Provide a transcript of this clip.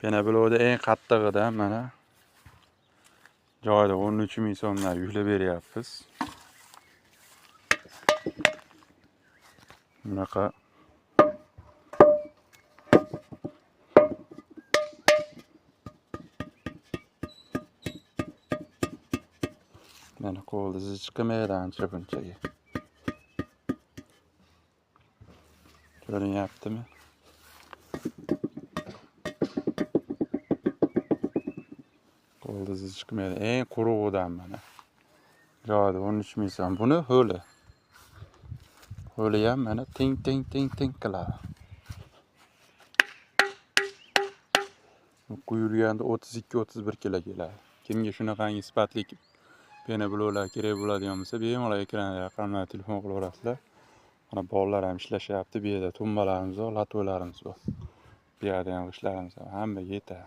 Penablo'da eng qattig'idan mana joyida 13 ming so'mlar yuklab beryapmiz. Bunaqa mana qo'lda zich chiqmaydi ancha bunchaga. Ko'rinyaptimi? Qo'lda zich chiqmaydi. Eng qurug'idan mana. Joyida 13 ming so'm. Buni ho'li. Ho'li ham mana ting qiladi. Quyilganda 32-31 kilo keladi. Kimga shunaqangi sifatli penablo'lar kerak bo'ladigan bo'lsa, bemalol ekranda raqamlar telefon qilaverasizlar. Mana bolalar ham ishlashyapti. Bu yerda tumbalarimiz bor, latvolarimiz bor. Bu yerda ham ishlarimiz bor. Hammaga yetadi.